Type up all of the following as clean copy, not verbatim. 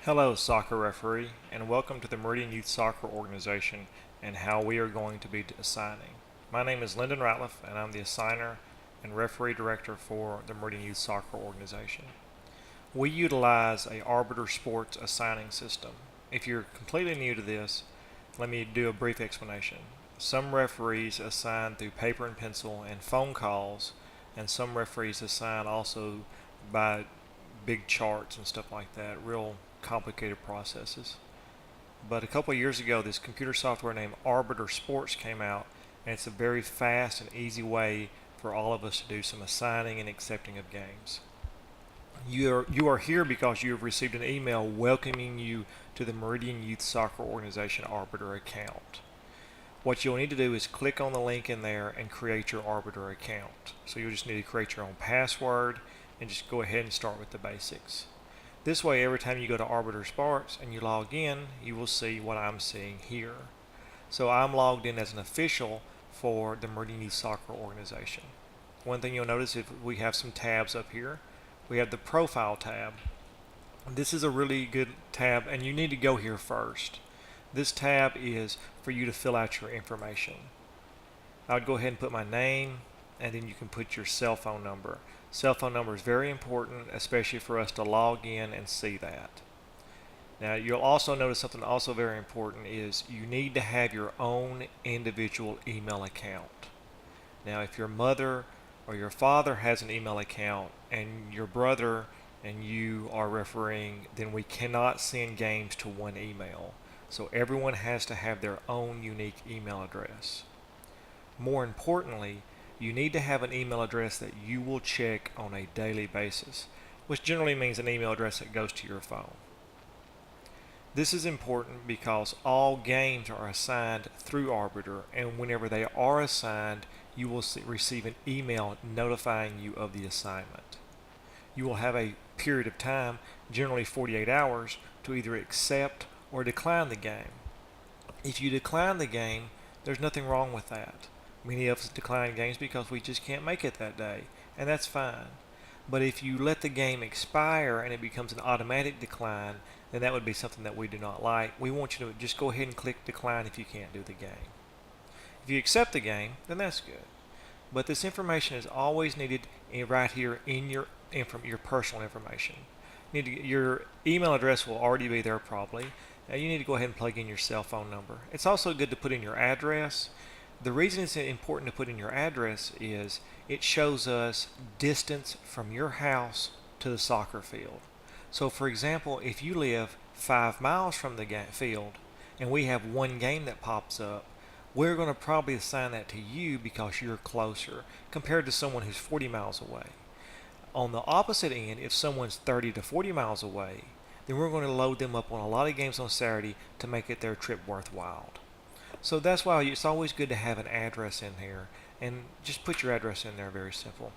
Hello, soccer referee, and welcome to the Meridian Youth Soccer Organization and how we are going to be assigning. My name is Lyndon Ratliff, and I'm the assigner and referee director for the Meridian Youth Soccer Organization. We utilize a Arbiter Sports assigning system. If you're completely new to this, let me do a brief explanation. Some referees assign through paper and pencil and phone calls, and some referees assign also by big charts and stuff like that, real complicated processes. But a couple of years ago, this computer software named Arbiter Sports came out, and it's a very fast and easy way for all of us to do some assigning and accepting of games. You are here because you have received an email welcoming you to the Meridian Youth Soccer Organization Arbiter account. What you'll need to do is click on the link in there and create your Arbiter account. So you'll just need to create your own password and just go ahead and start with the basics. This way, every time you go to Arbiter Sports and you log in, you will see what I'm seeing here. So I'm logged in as an official for the Meridian Youth Soccer Organization. One thing you'll notice is we have some tabs up here. We have the Profile tab. This is a really good tab, and you need to go here first. This tab is for you to fill out your information. I would go ahead and put my name, and then you can put your cell phone number. Cell phone number is very important, especially for us to log in and see that. Now you'll also notice something also very important is you need to have your own individual email account. Now if your mother or your father has an email account and your brother and you are refereeing, then we cannot send games to one email. So everyone has to have their own unique email address. More importantly, you need to have an email address that you will check on a daily basis, which generally means an email address that goes to your phone. This is important because all games are assigned through Arbiter, and whenever they are assigned, you will receive an email notifying you of the assignment. You will have a period of time, generally 48 hours, to either accept or decline the game. If you decline the game, there's nothing wrong with that. Many of us decline games because we just can't make it that day, and that's fine. But if you let the game expire and it becomes an automatic decline, then that would be something that we do not like. We want you to just go ahead and click decline if you can't do the game. If you accept the game, then that's good. But this information is always needed right here in your personal information. Your email address will already be there probably. Now you need to go ahead and plug in your cell phone number. It's also good to put in your address. The reason it's important to put in your address is it shows us distance from your house to the soccer field. So for example, if you live 5 miles from the field and we have one game that pops up, we're going to probably assign that to you because you're closer compared to someone who's 40 miles away. On the opposite end, if someone's 30 to 40 miles away, then we're going to load them up on a lot of games on Saturday to make it their trip worthwhile. So that's why it's always good to have an address in here, and just put your address in there, very simple.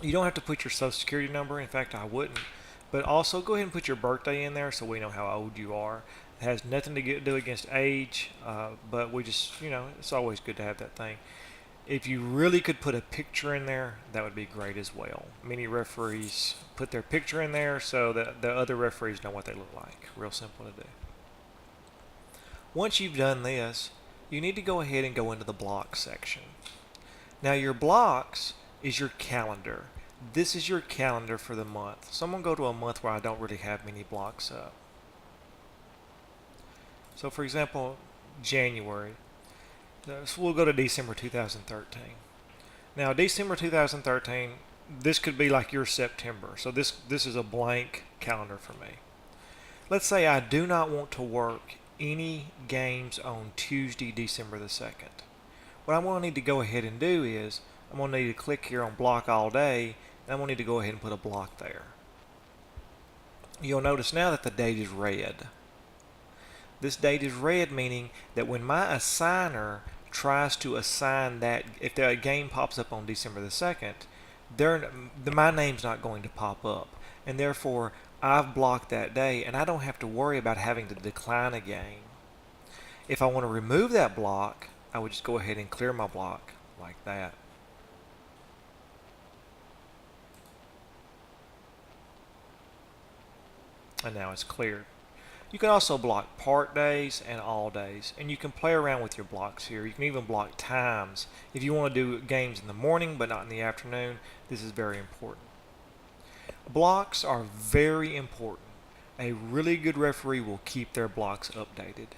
You don't have to put your social security number, in fact I wouldn't, but also go ahead and put your birthday in there so we know how old you are. It has nothing to do against age, but we just, it's always good to have that thing. If you really could put a picture in there, that would be great as well. Many referees put their picture in there so that the other referees know what they look like. Real simple to do. Once you've done this, you need to go ahead and go into the blocks section. Now your blocks is your calendar. This is your calendar for the month. So I'm going to go to a month where I don't really have many blocks up. So for example, January. So we'll go to December 2013. Now December 2013, this could be like your September. So this is a blank calendar for me. Let's say I do not want to work any games on Tuesday, December the 2nd. What I'm going to need to go ahead and do is I'm going to need to click here on block all day, and I'm going to need to go ahead and put a block there. You'll notice now that the date is red. This date is red, meaning that when my assigner tries to assign that, if the game pops up on December the 2nd, my name's not going to pop up, and therefore I've blocked that day and I don't have to worry about having to decline a game. If I want to remove that block, I would just go ahead and clear my block like that. And now it's cleared. You can also block part days and all days, and you can play around with your blocks here. You can even block times. If you want to do games in the morning but not in the afternoon, this is very important. Blocks are very important. A really good referee will keep their blocks updated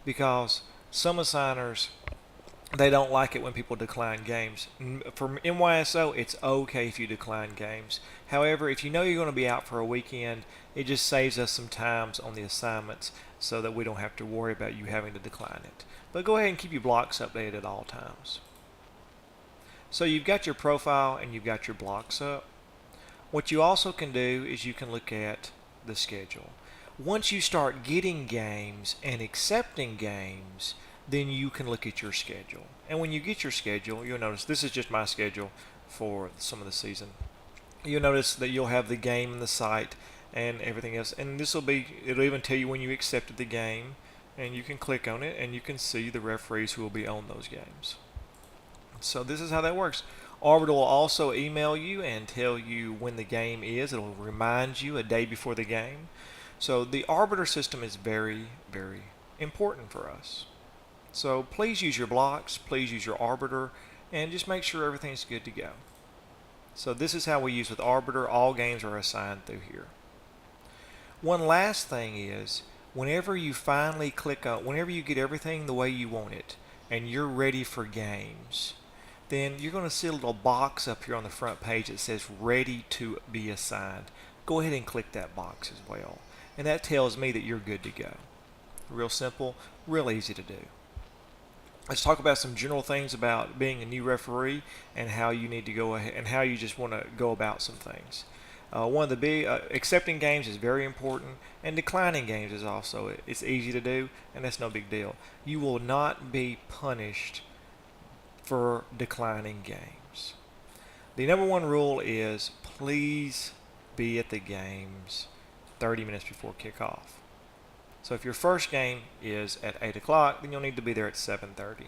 because some assigners, they don't like it when people decline games. For NYSO, it's okay if you decline games. However, if you know you're going to be out for a weekend, it just saves us some times on the assignments so that we don't have to worry about you having to decline it. But go ahead and keep your blocks updated at all times. So you've got your profile and you've got your blocks up. What you also can do is you can look at the schedule. Once you start getting games and accepting games, then you can look at your schedule. And when you get your schedule, you'll notice this is just my schedule for some of the season. You'll notice that you'll have the game and the site and everything else. And it'll even tell you when you accepted the game, and you can click on it and you can see the referees who will be on those games. So this is how that works. Arbiter will also email you and tell you when the game is. It'll remind you a day before the game. So the Arbiter system is very, very important for us. So please use your blocks, please use your Arbiter, and just make sure everything's good to go. So this is how we use with Arbiter. All games are assigned through here. One last thing is, whenever you finally whenever you get everything the way you want it, and you're ready for games, then you're going to see a little box up here on the front page that says ready to be assigned. Go ahead and click that box as well. And that tells me that you're good to go. Real simple, real easy to do. Let's talk about some general things about being a new referee and how you need to go ahead and how you just want to go about some things. One of the big accepting games is very important, and declining games is also it's easy to do, and that's no big deal. You will not be punished for declining games. The number one rule is please be at the games 30 minutes before kickoff. So if your first game is at 8 o'clock, then you'll need to be there at 7:30.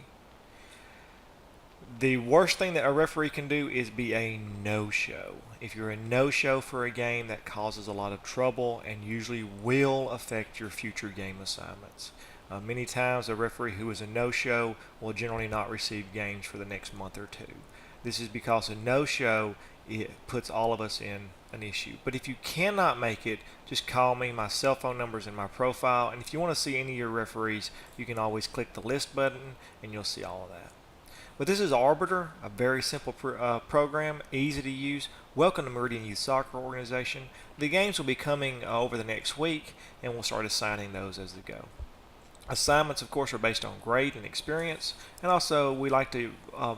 The worst thing that a referee can do is be a no-show. If you're a no-show for a game, that causes a lot of trouble and usually will affect your future game assignments. Many times a referee who is a no-show will generally not receive games for the next month or two. This is because a no-show, it puts all of us in an issue. But if you cannot make it, just call me. My cell phone number is in my profile, and if you want to see any of your referees, you can always click the list button and you'll see all of that. But this is Arbiter, a very simple program, easy to use. Welcome to Meridian Youth Soccer Organization. The games will be coming over the next week, and we'll start assigning those as they go. Assignments, of course, are based on grade and experience, and also we like to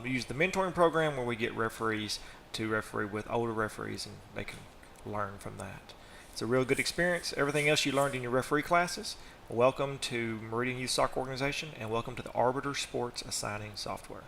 use the mentoring program where we get referees to referee with older referees, and they can learn from that. It's a real good experience. Everything else you learned in your referee classes. Welcome to Meridian Youth Soccer Organization, and welcome to the Arbiter Sports Assigning Software.